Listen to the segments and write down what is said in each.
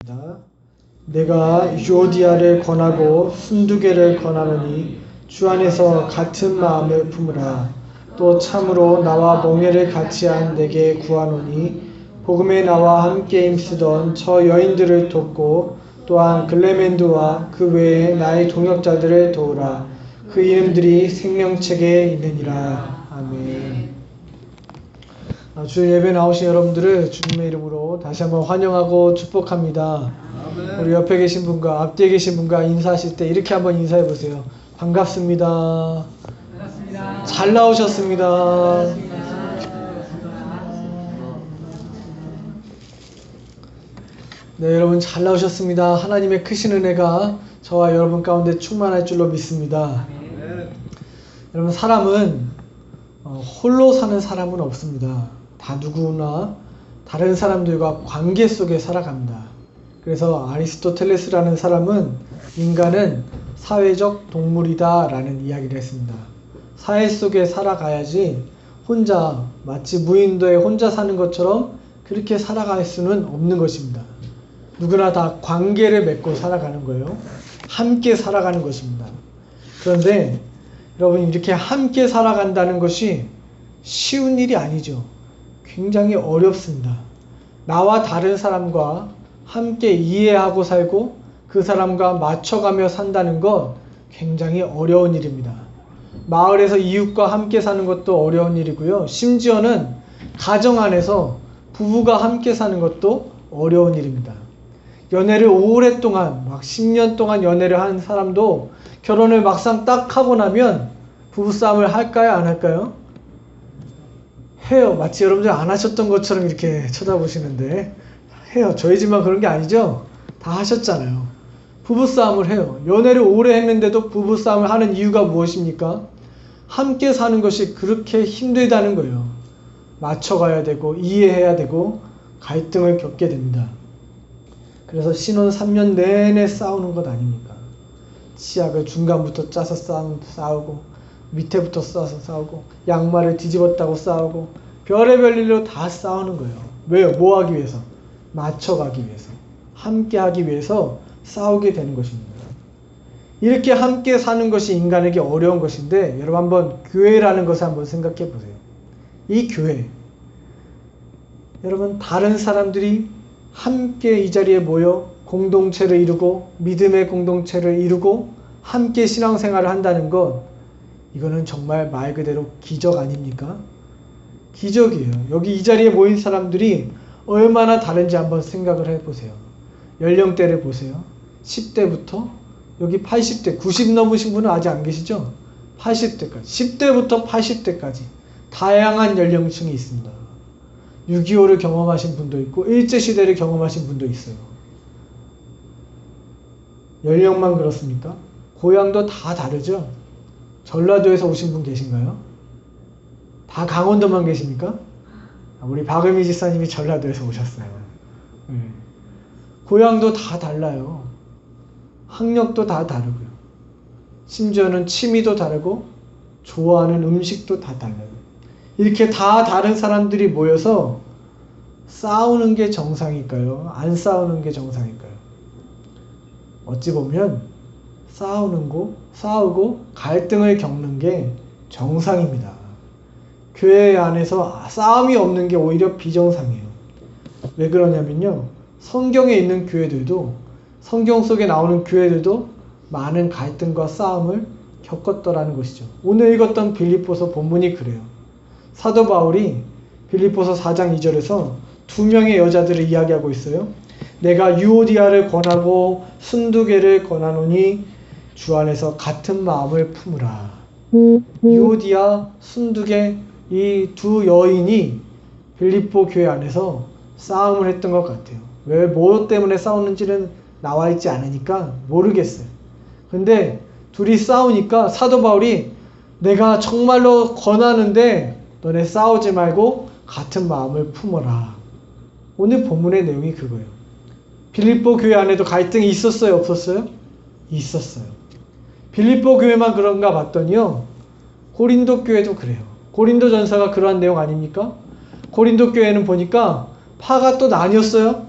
읽겠습니다. 내가 유오디아를 권하고 순두개를 권하노니 주 안에서 같은 마음을 품으라. 또 참으로 나와 멍에를 같이 한 내게 구하노니 복음에 나와 함께 힘쓰던 저 여인들을 돕고 또한 글레멘드와 그 외에 나의 동역자들을 도우라. 그 이름들이 생명책에 있느니라. 아멘. 주일 예배 나오신 여러분들을 주님의 이름으로 다시 한번 환영하고 축복합니다. 아멘. 우리 옆에 계신 분과 앞뒤에 계신 분과 인사하실 때 이렇게 한번 인사해 보세요. 반갑습니다. 반갑습니다. 잘 나오셨습니다. 반갑습니다. 네, 여러분 잘 나오셨습니다. 하나님의 크신 은혜가 저와 여러분 가운데 충만할 줄로 믿습니다. 아멘. 여러분, 사람은 홀로 사는 사람은 없습니다. 다 누구나 다른 사람들과 관계 속에 살아갑니다. 그래서 아리스토텔레스라는 사람은 인간은 사회적 동물이다 라는 이야기를 했습니다. 사회 속에 살아가야지 혼자, 마치 무인도에 혼자 사는 것처럼 그렇게 살아갈 수는 없는 것입니다. 누구나 다 관계를 맺고 살아가는 거예요. 함께 살아가는 것입니다. 그런데 여러분, 이렇게 함께 살아간다는 것이 쉬운 일이 아니죠. 굉장히 어렵습니다. 나와 다른 사람과 함께 이해하고 살고 그 사람과 맞춰가며 산다는 것 굉장히 어려운 일입니다. 마을에서 이웃과 함께 사는 것도 어려운 일이고요. 심지어는 가정 안에서 부부가 함께 사는 것도 어려운 일입니다. 연애를 오랫동안 막 10년 동안 연애를 한 사람도 결혼을 막상 딱 하고 나면 부부싸움을 할까요? 안 할까요? 해요. 마치 여러분들 안 하셨던 것처럼 이렇게 쳐다보시는데 해요. 저희 집만 그런 게 아니죠? 다 하셨잖아요. 부부싸움을 해요. 연애를 오래 했는데도 부부싸움을 하는 이유가 무엇입니까? 함께 사는 것이 그렇게 힘들다는 거예요. 맞춰가야 되고 이해해야 되고 갈등을 겪게 됩니다. 그래서 신혼 3년 내내 싸우는 것 아닙니까? 치약을 중간부터 짜서 싸우고 밑에부터 싸서 싸우고 양말을 뒤집었다고 싸우고 별의별 일로 다 싸우는 거예요. 왜요? 뭐 하기 위해서? 맞춰가기 위해서, 함께 하기 위해서 싸우게 되는 것입니다. 이렇게 함께 사는 것이 인간에게 어려운 것인데, 여러분 한번 교회라는 것을 한번 생각해 보세요. 이 교회, 여러분 다른 사람들이 함께 이 자리에 모여 공동체를 이루고 믿음의 공동체를 이루고 함께 신앙생활을 한다는 것, 이거는 정말 말 그대로 기적 아닙니까? 기적이에요. 여기 이 자리에 모인 사람들이 얼마나 다른지 한번 생각을 해보세요. 연령대를 보세요. 10대부터 여기 80대, 90 넘으신 분은 아직 안 계시죠? 80대까지, 10대부터 80대까지 다양한 연령층이 있습니다. 6.25를 경험하신 분도 있고 일제시대를 경험하신 분도 있어요. 연령만 그렇습니까? 고향도 다 다르죠? 전라도에서 오신 분 계신가요? 다 강원도만 계십니까? 우리 박은미 집사님이 전라도에서 오셨어요. 네. 고향도 다 달라요. 학력도 다 다르고요. 심지어는 취미도 다르고 좋아하는 음식도 다 달라요. 이렇게 다 다른 사람들이 모여서 싸우는 게 정상일까요? 안 싸우는 게 정상일까요? 어찌 보면 싸우고 갈등을 겪는 게 정상입니다. 교회 안에서 싸움이 없는 게 오히려 비정상이에요. 왜 그러냐면요, 성경에 있는 교회들도, 성경 속에 나오는 교회들도 많은 갈등과 싸움을 겪었더라는 것이죠. 오늘 읽었던 빌립보서 본문이 그래요. 사도 바울이 빌립보서 4장 2절에서 두 명의 여자들을 이야기하고 있어요. 내가 유오디아를 권하고 순두개를 권하노니 주 안에서 같은 마음을 품으라. 유오디아, 순두개, 이 두 여인이 빌립보 교회 안에서 싸움을 했던 것 같아요. 왜, 뭐 때문에 싸웠는지는 나와 있지 않으니까 모르겠어요. 근데 둘이 싸우니까 사도 바울이 내가 정말로 권하는데 너네 싸우지 말고 같은 마음을 품어라. 오늘 본문의 내용이 그거예요. 빌립보 교회 안에도 갈등이 있었어요? 없었어요? 있었어요. 빌립보 교회만 그런가 봤더니요, 고린도 교회도 그래요. 고린도 전서가 그러한 내용 아닙니까? 고린도 교회는 보니까 파가 또 나뉘었어요.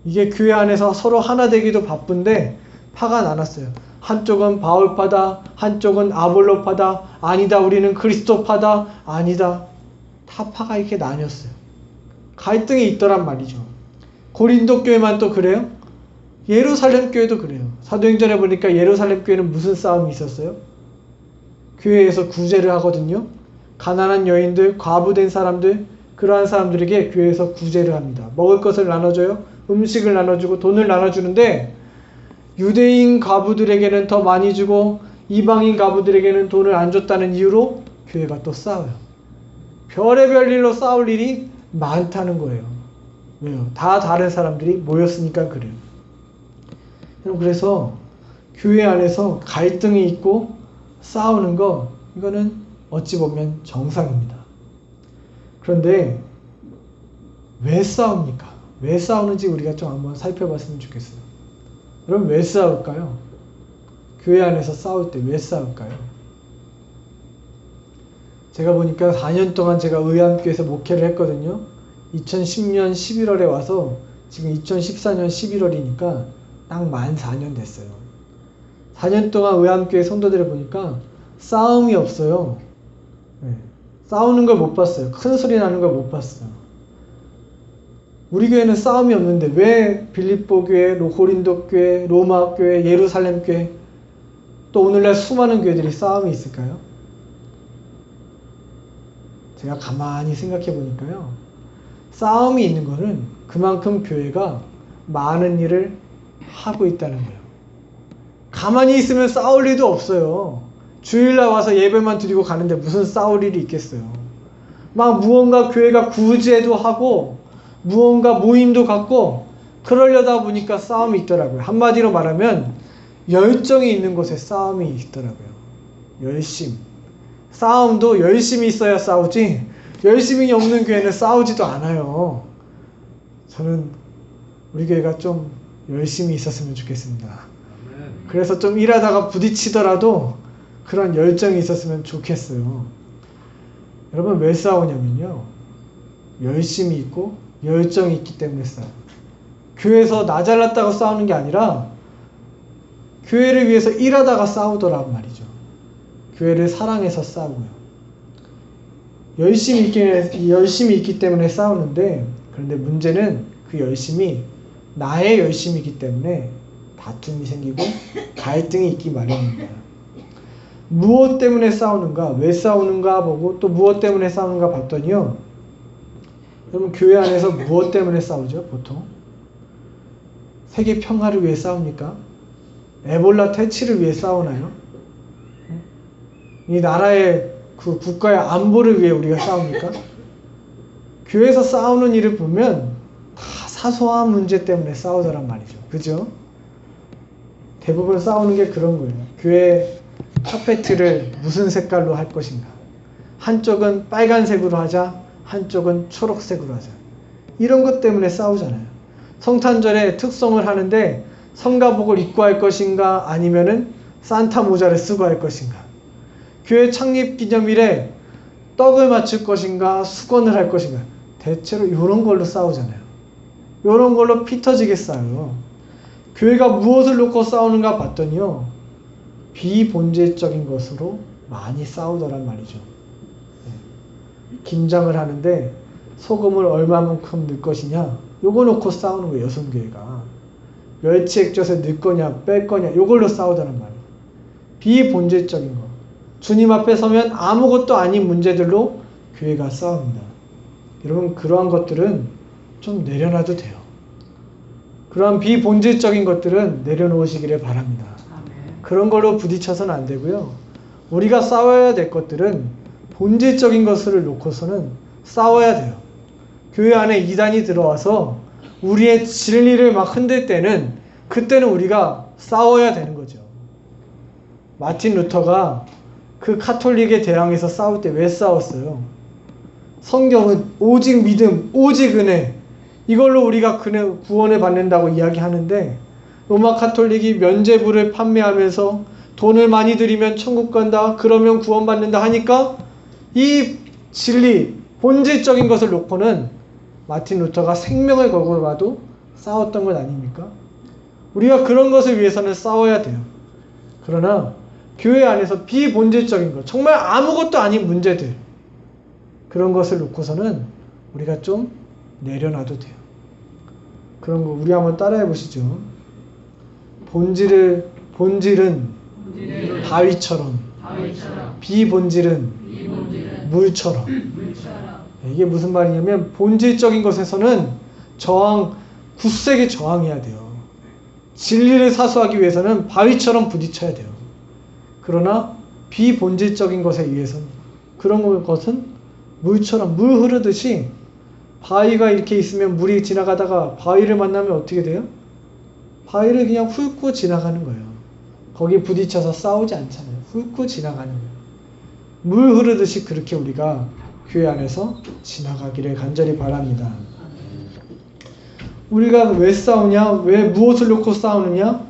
이게 교회 안에서 서로 하나 되기도 바쁜데 파가 나눴어요. 한쪽은 바울파다, 한쪽은 아볼로파다, 아니다 우리는 그리스도파다, 아니다. 다 파가 이렇게 나뉘었어요. 갈등이 있더란 말이죠. 고린도 교회만 또 그래요? 예루살렘 교회도 그래요. 사도행전에 보니까 예루살렘 교회는 무슨 싸움이 있었어요? 교회에서 구제를 하거든요. 가난한 여인들, 과부된 사람들, 그러한 사람들에게 교회에서 구제를 합니다. 먹을 것을 나눠줘요. 음식을 나눠주고 돈을 나눠주는데 유대인 과부들에게는 더 많이 주고 이방인 과부들에게는 돈을 안 줬다는 이유로 교회가 또 싸워요. 별의별 일로 싸울 일이 많다는 거예요. 왜요? 다 다른 사람들이 모였으니까 그래요. 그래서 교회 안에서 갈등이 있고 싸우는 거, 이거는 어찌 보면 정상입니다. 그런데 왜 싸웁니까? 왜 싸우는지 우리가 좀 한번 살펴봤으면 좋겠어요. 여러분, 왜 싸울까요? 교회 안에서 싸울 때 왜 싸울까요? 제가 보니까 4년 동안 제가 의암교회에서 목회를 했거든요. 2010년 11월에 와서 지금 2014년 11월이니까 딱 만 4년 됐어요. 4년 동안 의암교회 성도들을 보니까 싸움이 없어요. 네. 싸우는 걸 못 봤어요. 큰 소리 나는 걸 못 봤어요. 우리 교회는 싸움이 없는데 왜 빌립보 교회, 고린도 교회, 로마 교회, 예루살렘 교회, 또 오늘날 수많은 교회들이 싸움이 있을까요? 제가 가만히 생각해 보니까요, 싸움이 있는 거는 그만큼 교회가 많은 일을 하고 있다는 거예요. 가만히 있으면 싸울 일도 없어요. 주일날 와서 예배만 드리고 가는데 무슨 싸울 일이 있겠어요. 막 무언가 교회가 구제도 하고 무언가 모임도 갖고 그러려다 보니까 싸움이 있더라고요. 한마디로 말하면 열정이 있는 곳에 싸움이 있더라고요. 열심. 싸움도 열심히 있어야 싸우지, 열심히 없는 교회는 싸우지도 않아요. 저는 우리 교회가 좀 열심히 있었으면 좋겠습니다. 그래서 좀 일하다가 부딪히더라도 그런 열정이 있었으면 좋겠어요. 여러분, 왜 싸우냐면요, 열심이 있고 열정이 있기 때문에 싸워요. 교회에서 나 잘났다고 싸우는 게 아니라 교회를 위해서 일하다가 싸우더란 말이죠. 교회를 사랑해서 싸우고요. 열심히 있기 때문에 싸우는데, 그런데 문제는 그 열심이 나의 열심이기 때문에 다툼이 생기고 갈등이 있기 마련입니다. 무엇 때문에 싸우는가, 왜 싸우는가 보고 또 무엇 때문에 싸우는가 봤더니요, 여러분, 교회 안에서 무엇 때문에 싸우죠? 보통 세계 평화를 위해 싸웁니까? 에볼라 퇴치를 위해 싸우나요? 이 나라의 그 국가의 안보를 위해 우리가 싸웁니까? 교회에서 싸우는 일을 보면 다 사소한 문제 때문에 싸우더란 말이죠. 그죠? 대부분 싸우는 게 그런 거예요. 교회 카페트를 무슨 색깔로 할 것인가, 한쪽은 빨간색으로 하자, 한쪽은 초록색으로 하자, 이런 것 때문에 싸우잖아요. 성탄절에 특송을 하는데 성가복을 입고 할 것인가, 아니면은 산타 모자를 쓰고 할 것인가, 교회 창립 기념일에 떡을 맞출 것인가, 수건을 할 것인가, 대체로 이런 걸로 싸우잖아요. 이런 걸로 피 터지게 싸워요. 교회가 무엇을 놓고 싸우는가 봤더니요, 비본질적인 것으로 많이 싸우더란 말이죠. 김장을 하는데 소금을 얼마만큼 넣을 것이냐, 요거 놓고 싸우는 거예요. 여성교회가 멸치 액젓에 넣을 거냐 뺄 거냐, 요걸로 싸우더란 말이에요. 비본질적인 거, 주님 앞에 서면 아무것도 아닌 문제들로 교회가 싸웁니다. 여러분, 그러한 것들은 좀 내려놔도 돼요. 그러한 비본질적인 것들은 내려놓으시기를 바랍니다. 그런 걸로 부딪혀서는 안 되고요. 우리가 싸워야 될 것들은 본질적인 것을 놓고서는 싸워야 돼요. 교회 안에 이단이 들어와서 우리의 진리를 막 흔들 때는, 그때는 우리가 싸워야 되는 거죠. 마틴 루터가 그 카톨릭에 대항해서 싸울 때 왜 싸웠어요? 성경은 오직 믿음, 오직 은혜, 이걸로 우리가 구원을 받는다고 이야기하는데, 로마 카톨릭이 면죄부를 판매하면서 돈을 많이 들이면 천국 간다, 그러면 구원받는다 하니까 이 진리, 본질적인 것을 놓고는 마틴 루터가 생명을 걸고 가도 싸웠던 것 아닙니까? 우리가 그런 것을 위해서는 싸워야 돼요. 그러나 교회 안에서 비본질적인 것, 정말 아무것도 아닌 문제들, 그런 것을 놓고서는 우리가 좀 내려놔도 돼요. 그런 거 우리 한번 따라해 보시죠. 본질은 바위처럼, 비본질은 물처럼. 이게 무슨 말이냐면 본질적인 것에서는 굳세게 저항해야 돼요. 진리를 사수하기 위해서는 바위처럼 부딪혀야 돼요. 그러나 비본질적인 것에 의해서는, 그런 것은 물처럼, 물 흐르듯이, 바위가 이렇게 있으면 물이 지나가다가 바위를 만나면 어떻게 돼요? 바위를 그냥 훑고 지나가는 거예요. 거기에 부딪혀서 싸우지 않잖아요. 훑고 지나가는 거예요. 물 흐르듯이 그렇게 우리가 교회 안에서 지나가기를 간절히 바랍니다. 우리가 왜 싸우냐? 왜 무엇을 놓고 싸우느냐?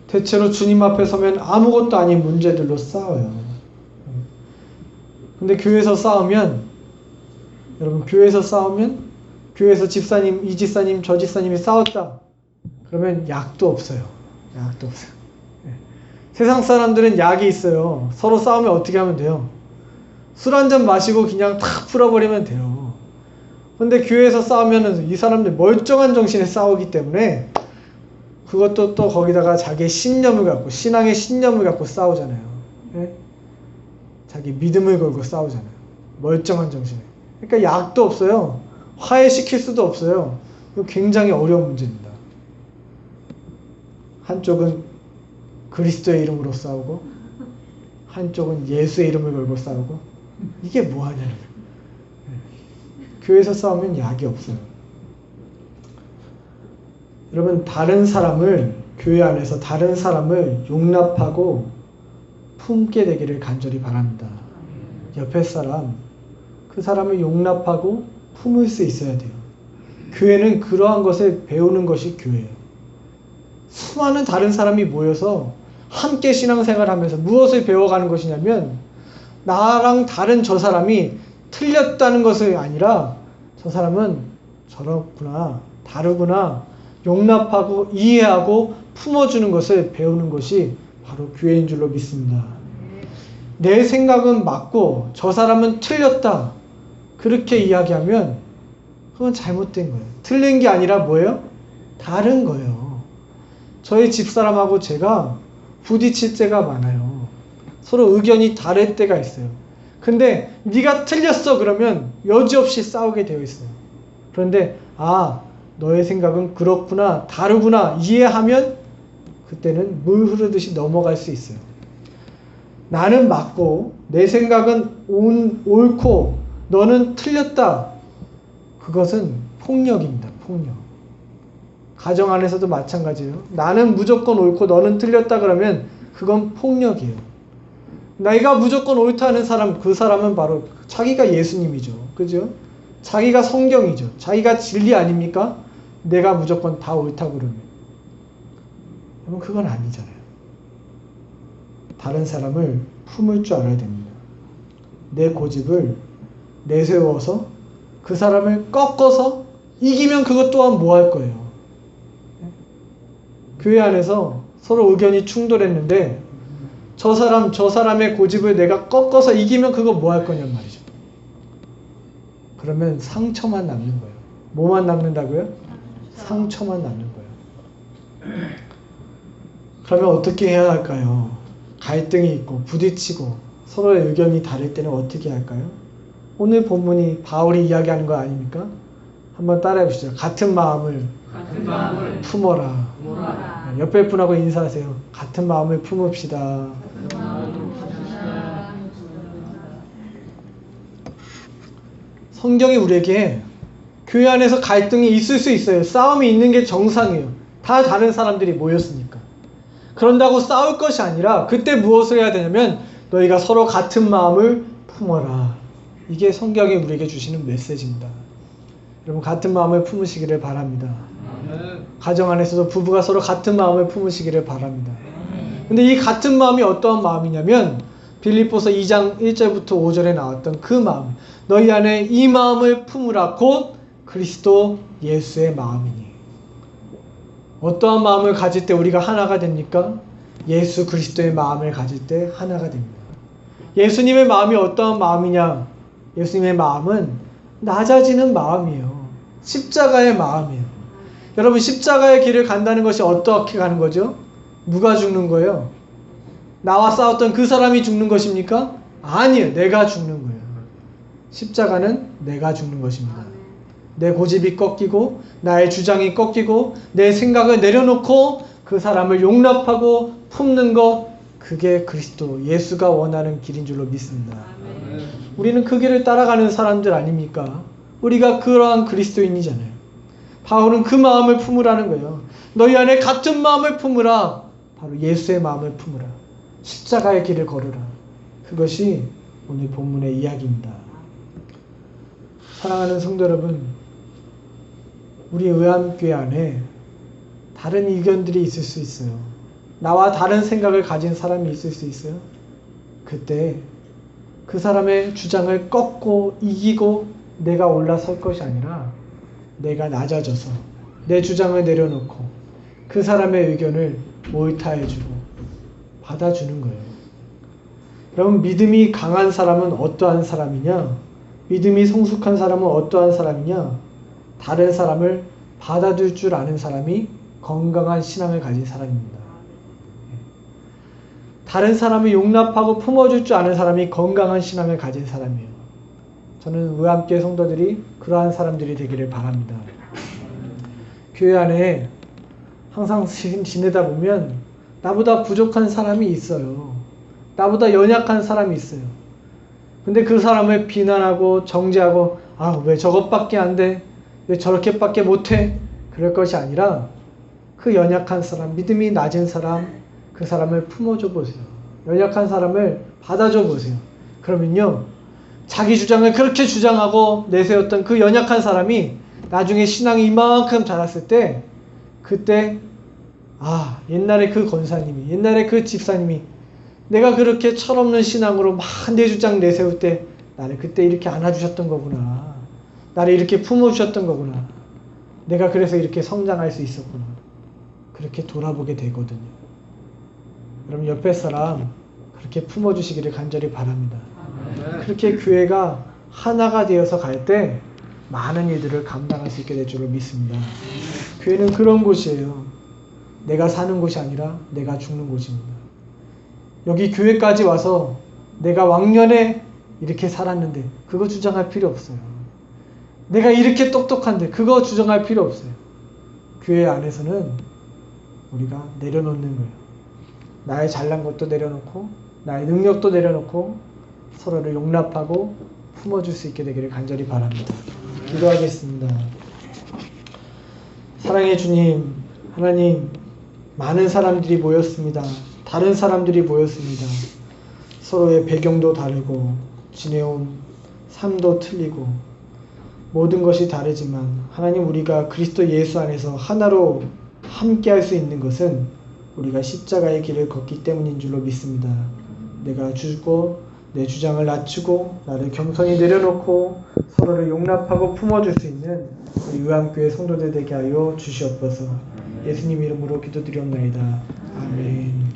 대체로 주님 앞에 서면 아무것도 아닌 문제들로 싸워요. 근데 교회에서 싸우면, 여러분, 교회에서 집사님, 이 집사님, 저 집사님이 싸웠다. 그러면 약도 없어요. 약도 없어요. 세상 사람들은 약이 있어요. 서로 싸우면 어떻게 하면 돼요? 술 한잔 마시고 그냥 탁 풀어버리면 돼요. 근데 교회에서 싸우면 이 사람들 멀쩡한 정신에 싸우기 때문에, 그것도 또 거기다가 자기의 신념을 갖고, 신앙의 신념을 갖고 싸우잖아요. 예? 자기 믿음을 걸고 싸우잖아요. 멀쩡한 정신에. 그러니까 약도 없어요. 화해시킬 수도 없어요. 이거 굉장히 어려운 문제입니다. 한쪽은 그리스도의 이름으로 싸우고, 한쪽은 예수의 이름을 걸고 싸우고, 이게 뭐하냐는 거예요. 교회에서 싸우면 약이 없어요. 여러분, 교회 안에서 다른 사람을 용납하고 품게 되기를 간절히 바랍니다. 옆에 사람, 그 사람을 용납하고 품을 수 있어야 돼요. 교회는 그러한 것을 배우는 것이 교회예요. 수많은 다른 사람이 모여서 함께 신앙생활을 하면서 무엇을 배워가는 것이냐면, 나랑 다른 저 사람이 틀렸다는 것이 아니라, 저 사람은 저렇구나, 다르구나, 용납하고 이해하고 품어주는 것을 배우는 것이 바로 교회인 줄로 믿습니다. 내 생각은 맞고 저 사람은 틀렸다, 그렇게 이야기하면 그건 잘못된 거예요. 틀린 게 아니라 뭐예요? 다른 거예요. 저희 집사람하고 제가 부딪힐 때가 많아요. 서로 의견이 다를 때가 있어요. 근데 네가 틀렸어 그러면 여지없이 싸우게 되어 있어요. 그런데 너의 생각은 그렇구나, 다르구나 이해하면 그때는 물 흐르듯이 넘어갈 수 있어요. 나는 맞고 내 생각은 옳고 너는 틀렸다. 그것은 폭력입니다. 폭력. 가정 안에서도 마찬가지예요. 나는 무조건 옳고 너는 틀렸다 그러면 그건 폭력이에요. 내가 무조건 옳다는 사람, 그 사람은 바로 자기가 예수님이죠. 그죠? 자기가 성경이죠. 자기가 진리 아닙니까? 내가 무조건 다 옳다고 그러면. 그럼 그건 아니잖아요. 다른 사람을 품을 줄 알아야 됩니다. 내 고집을 내세워서 그 사람을 꺾어서 이기면 그것 또한 뭐 할 거예요? 교회 안에서 서로 의견이 충돌했는데 저 사람의 고집을 내가 꺾어서 이기면 그거 뭐 할 거냔 말이죠. 그러면 상처만 남는 거예요. 뭐만 남는다고요? 상처만 남는 거예요. 그러면 어떻게 해야 할까요? 갈등이 있고 부딪히고 서로의 의견이 다를 때는 어떻게 할까요? 오늘 본문이 바울이 이야기하는 거 아닙니까? 한번 따라해 보시죠. 같은 마음을 품어라. 옆에 분하고 인사하세요. 같은 마음을 품읍시다. 성경이 우리에게 교회 안에서 갈등이 있을 수 있어요. 싸움이 있는 게 정상이에요. 다 다른 사람들이 모였으니까. 그런다고 싸울 것이 아니라 그때 무엇을 해야 되냐면 너희가 서로 같은 마음을 품어라. 이게 성경이 우리에게 주시는 메시지입니다. 여러분 같은 마음을 품으시기를 바랍니다. 가정 안에서도 부부가 서로 같은 마음을 품으시기를 바랍니다. 근데 이 같은 마음이 어떠한 마음이냐면 빌립보서 2장 1절부터 5절에 나왔던 그 마음, 너희 안에 이 마음을 품으라 곧 그리스도 예수의 마음이니. 어떠한 마음을 가질 때 우리가 하나가 됩니까? 예수 그리스도의 마음을 가질 때 하나가 됩니다. 예수님의 마음이 어떠한 마음이냐? 예수님의 마음은 낮아지는 마음이에요. 십자가의 마음이에요. 여러분, 십자가의 길을 간다는 것이 어떻게 가는 거죠? 누가 죽는 거예요? 나와 싸웠던 그 사람이 죽는 것입니까? 아니에요. 내가 죽는 거예요. 십자가는 내가 죽는 것입니다. 내 고집이 꺾이고 나의 주장이 꺾이고 내 생각을 내려놓고 그 사람을 용납하고 품는 것, 그게 그리스도 예수가 원하는 길인 줄로 믿습니다. 우리는 그 길을 따라가는 사람들 아닙니까? 우리가 그러한 그리스도인이잖아요. 바울은 그 마음을 품으라는 거예요. 너희 안에 같은 마음을 품으라. 바로 예수의 마음을 품으라. 십자가의 길을 걸으라. 그것이 오늘 본문의 이야기입니다. 사랑하는 성도 여러분, 우리 의암교회 안에 다른 의견들이 있을 수 있어요. 나와 다른 생각을 가진 사람이 있을 수 있어요. 그때 그 사람의 주장을 꺾고 이기고 내가 올라설 것이 아니라 내가 낮아져서 내 주장을 내려놓고 그 사람의 의견을 옳다해주고 받아주는 거예요. 여러분, 믿음이 강한 사람은 어떠한 사람이냐? 믿음이 성숙한 사람은 어떠한 사람이냐? 다른 사람을 받아줄 줄 아는 사람이 건강한 신앙을 가진 사람입니다. 다른 사람을 용납하고 품어줄 줄 아는 사람이 건강한 신앙을 가진 사람이에요. 저는 의암교회 성도들이 그러한 사람들이 되기를 바랍니다. 교회 안에 항상 지내다 보면 나보다 부족한 사람이 있어요. 나보다 연약한 사람이 있어요. 근데 그 사람을 비난하고 정죄하고 왜 저것밖에 안 돼? 왜 저렇게밖에 못해? 그럴 것이 아니라 그 연약한 사람, 믿음이 낮은 사람, 그 사람을 품어줘 보세요. 연약한 사람을 받아줘 보세요. 그러면요, 자기 주장을 그렇게 주장하고 내세웠던 그 연약한 사람이 나중에 신앙이 이만큼 자랐을 때, 그때 옛날에 그 권사님이, 옛날에 그 집사님이 내가 그렇게 철없는 신앙으로 막 내 주장 내세울 때 나를 그때 이렇게 안아주셨던 거구나. 나를 이렇게 품어주셨던 거구나. 내가 그래서 이렇게 성장할 수 있었구나. 그렇게 돌아보게 되거든요. 여러분, 옆에 사람 그렇게 품어주시기를 간절히 바랍니다. 그렇게 교회가 하나가 되어서 갈 때 많은 일들을 감당할 수 있게 될 줄로 믿습니다. 교회는 그런 곳이에요. 내가 사는 곳이 아니라 내가 죽는 곳입니다. 여기 교회까지 와서 내가 왕년에 이렇게 살았는데 그거 주장할 필요 없어요. 내가 이렇게 똑똑한데 그거 주장할 필요 없어요. 교회 안에서는 우리가 내려놓는 거예요. 나의 잘난 것도 내려놓고 나의 능력도 내려놓고 서로를 용납하고 품어줄 수 있게 되기를 간절히 바랍니다. 기도하겠습니다. 사랑의 주님, 하나님, 많은 사람들이 모였습니다. 다른 사람들이 모였습니다. 서로의 배경도 다르고 지내온 삶도 틀리고 모든 것이 다르지만 하나님, 우리가 그리스도 예수 안에서 하나로 함께할 수 있는 것은 우리가 십자가의 길을 걷기 때문인 줄로 믿습니다. 내가 죽고 내 주장을 낮추고 나를 겸손히 내려놓고 서로를 용납하고 품어줄 수 있는 우리 의암교회 성도들 되게 하여 주시옵소서. 예수님 이름으로 기도드리옵나이다. 아멘.